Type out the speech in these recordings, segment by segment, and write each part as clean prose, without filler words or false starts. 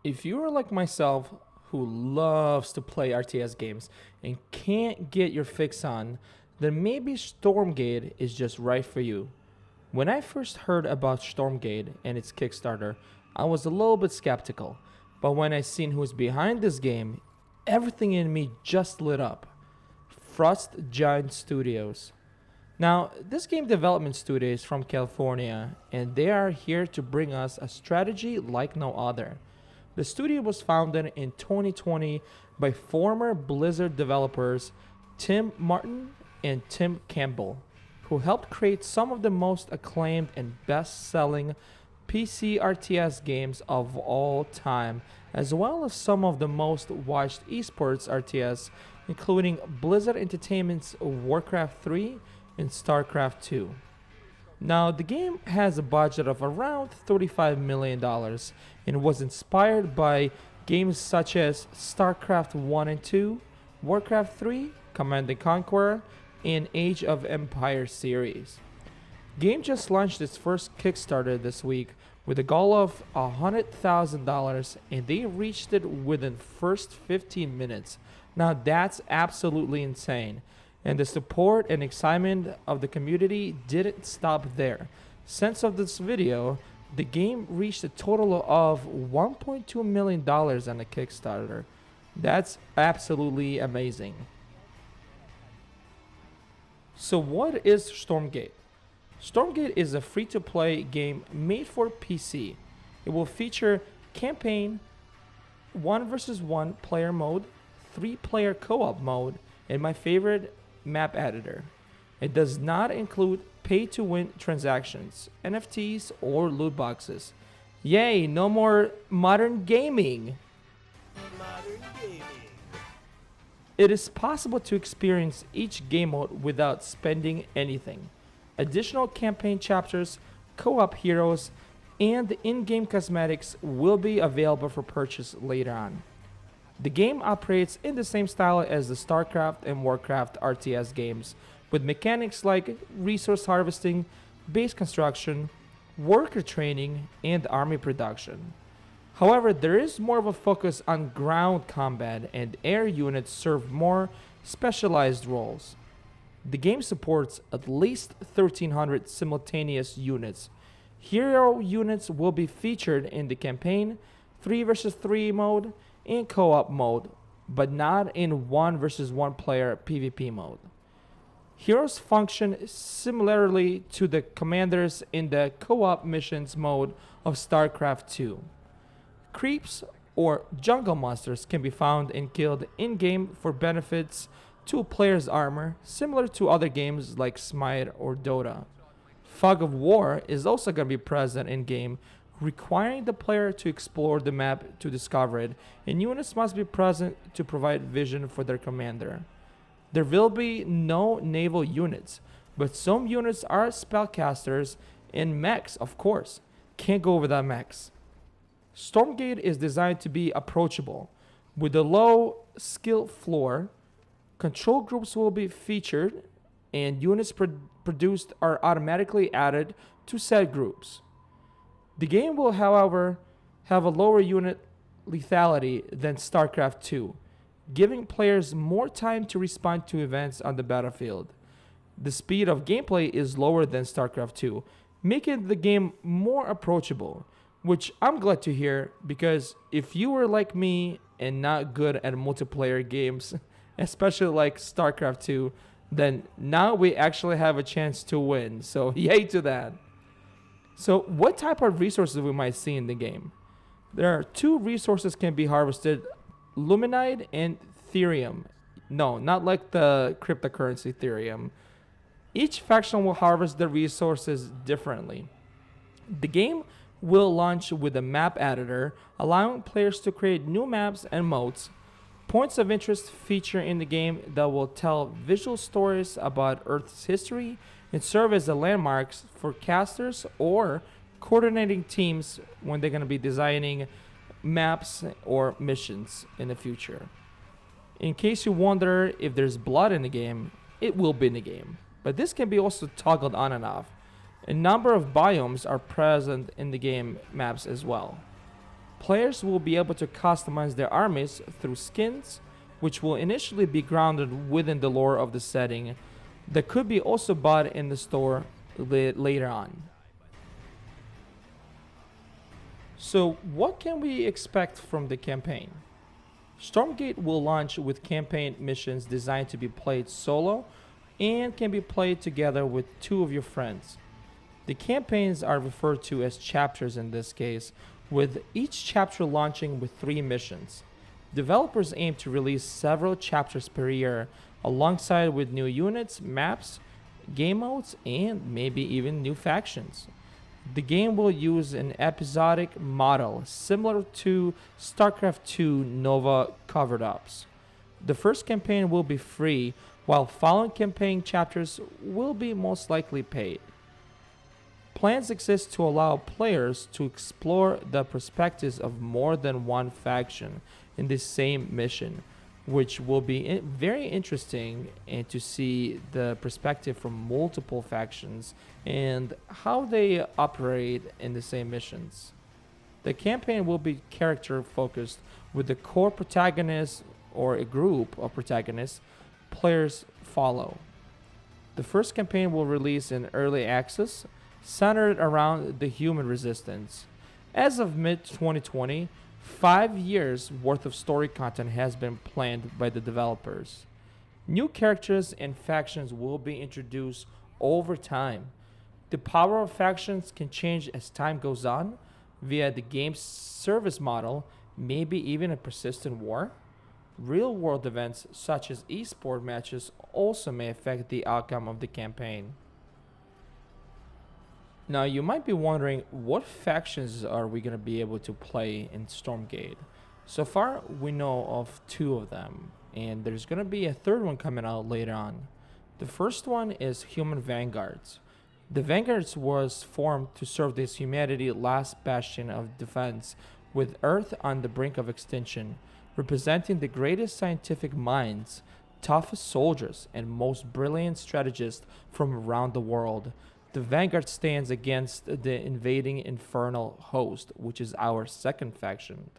If you are like myself who loves to play RTS games and can't get your fix on, then maybe Stormgate is just right for you. When I first heard about Stormgate and its Kickstarter, I was a little bit skeptical, but when I seen who's behind this game, everything in me just lit up. Frost Giant Studios. Now, this game development studio is from California, and they are here to bring us a strategy like no other. The studio was founded in 2020 by former Blizzard developers Tim Martin and Tim Campbell, who helped create some of the most acclaimed and best selling PC RTS games of all time, as well as some of the most watched esports RTS, including Blizzard Entertainment's Warcraft 3 and StarCraft 2. Now, the game has a budget of around $35 million dollars and was inspired by games such as StarCraft 1 and 2, Warcraft 3, Command and Conquer, and Age of Empires series. Game just launched its first Kickstarter this week with a goal of $100,000 and they reached it within first 15 minutes. Now that's absolutely insane. And the support and excitement of the community didn't stop there. Since of this video, the game reached a total of $1.2 million on the Kickstarter. That's absolutely amazing. So what is Stormgate? Stormgate is a free-to-play game made for PC. It will feature campaign, 1 versus 1 player mode, 3-player co-op mode, and my favorite, map editor. It does not include pay-to-win transactions, NFTs, or loot boxes. Yay, no more modern gaming! Modern gaming. It is possible to experience each game mode without spending anything. Additional campaign chapters, co-op heroes, and in-game cosmetics will be available for purchase later on. The game operates in the same style as the StarCraft and Warcraft RTS games, with mechanics like resource harvesting, base construction, worker training, and army production. However, there is more of a focus on ground combat, and air units serve more specialized roles. The game supports at least 1,300 simultaneous units. Hero units will be featured in the campaign, 3 versus 3 mode, and co-op mode, but not in 1 versus 1 player PvP mode. Heroes function similarly to the commanders in the co-op missions mode of StarCraft 2. Creeps or jungle monsters can be found and killed in-game for benefits to a player's armor, similar to other games like Smite or Dota. Fog of War is also going to be present in-game, requiring the player to explore the map to discover it, and units must be present to provide vision for their commander. There will be no naval units, but some units are spellcasters and mechs, of course. Can't go without mechs. Stormgate is designed to be approachable. With a low skill floor, control groups will be featured, and units produced are automatically added to said groups. The game will, however, have a lower unit lethality than StarCraft 2, giving players more time to respond to events on the battlefield. The speed of gameplay is lower than StarCraft 2, making the game more approachable, which I'm glad to hear because if you were like me and not good at multiplayer games, especially like StarCraft 2, then now we actually have a chance to win. So yay to that. So what type of resources we might see in the game? There are 2 resources can be harvested, Luminite and Therium. No, not like the cryptocurrency Therium. Each faction will harvest the resources differently. The game will launch with a map editor, allowing players to create new maps and modes. Points of interest feature in the game that will tell visual stories about Earth's history and serve as the landmarks for casters or coordinating teams when they're going to be designing maps or missions in the future. In case you wonder if there's blood in the game, it will be in the game, but this can be also toggled on and off. A number of biomes are present in the game maps as well. Players will be able to customize their armies through skins, which will initially be grounded within the lore of the setting, that could be also bought in the store later on. So, what can we expect from the campaign? Stormgate will launch with campaign missions designed to be played solo and can be played together with two of your friends. The campaigns are referred to as chapters in this case, with each chapter launching with 3 missions. Developers aim to release several chapters per year, alongside with new units, maps, game modes, and maybe even new factions. The game will use an episodic model similar to StarCraft II Nova covered ups. The first campaign will be free, while following campaign chapters will be most likely paid. Plans exist to allow players to explore the perspectives of more than one faction in the same mission, which will be very interesting, and to see the perspective from multiple factions and how they operate in the same missions. The campaign will be character focused, with the core protagonist or a group of protagonists players follow. The first campaign will release in early access, centered around the human resistance. As of mid 2020, 5 years worth of story content has been planned by the developers. New characters and factions will be introduced over time. The power of factions can change as time goes on via the game's service model, maybe even a persistent war. Real world events such as esport matches also may affect the outcome of the campaign. Now, you might be wondering, what factions are we going to be able to play in Stormgate? So far, we know of 2 of them, and there's going to be a third one coming out later on. The first one is Human Vanguards. The Vanguards was formed to serve this humanity's last bastion of defense, with Earth on the brink of extinction, representing the greatest scientific minds, toughest soldiers, and most brilliant strategists from around the world. The Vanguard stands against the invading infernal host, which is our second faction.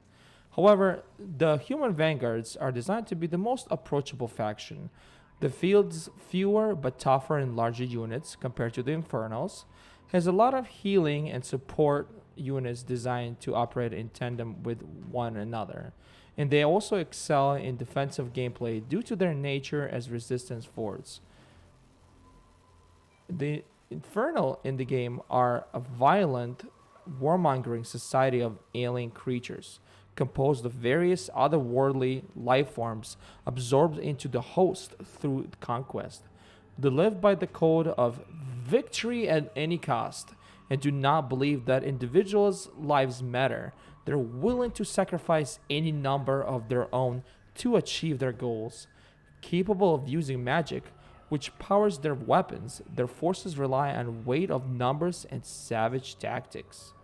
However, the human vanguards are designed to be the most approachable faction. The field's fewer but tougher and larger units compared to the infernals, has a lot of healing and support units designed to operate in tandem with one another. And they also excel in defensive gameplay due to their nature as resistance force. The Infernal in the game are a violent, warmongering society of alien creatures, composed of various otherworldly life forms absorbed into the host through conquest. They live by the code of victory at any cost, and do not believe that individuals' lives matter. They're willing to sacrifice any number of their own to achieve their goals. Capable of using magic, which powers their weapons, their forces rely on weight of numbers and savage tactics.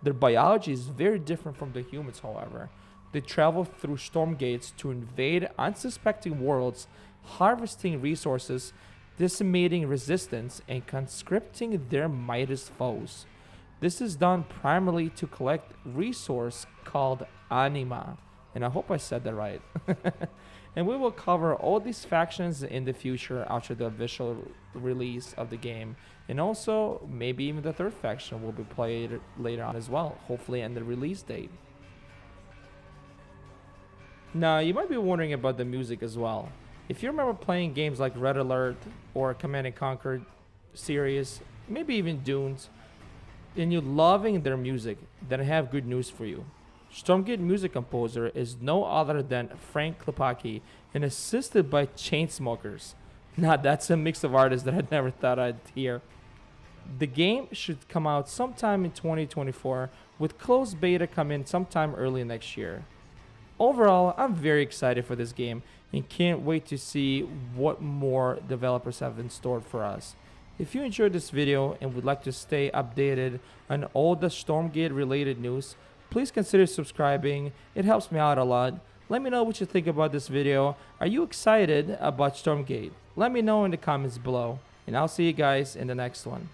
Their biology is very different from the humans, however. They travel through storm gates to invade unsuspecting worlds, harvesting resources, decimating resistance, and conscripting their mightiest foes. This is done primarily to collect resource called anima, and I hope I said that right. And we will cover all these factions in the future after the official release of the game. And also, maybe even the third faction will be played later on as well, hopefully in the release date. Now, you might be wondering about the music as well. If you remember playing games like Red Alert or Command & Conquer series, maybe even Dunes, and you're loving their music, then I have good news for you. Stormgate music composer is no other than Frank Klepacki, and assisted by Chainsmokers. Now that's a mix of artists that I never thought I'd hear. The game should come out sometime in 2024, with closed beta coming sometime early next year. Overall, I'm very excited for this game and can't wait to see what more developers have in store for us. If you enjoyed this video and would like to stay updated on all the Stormgate related news, please consider subscribing. It helps me out a lot. Let me know what you think about this video. Are you excited about Stormgate? Let me know in the comments below, and I'll see you guys in the next one.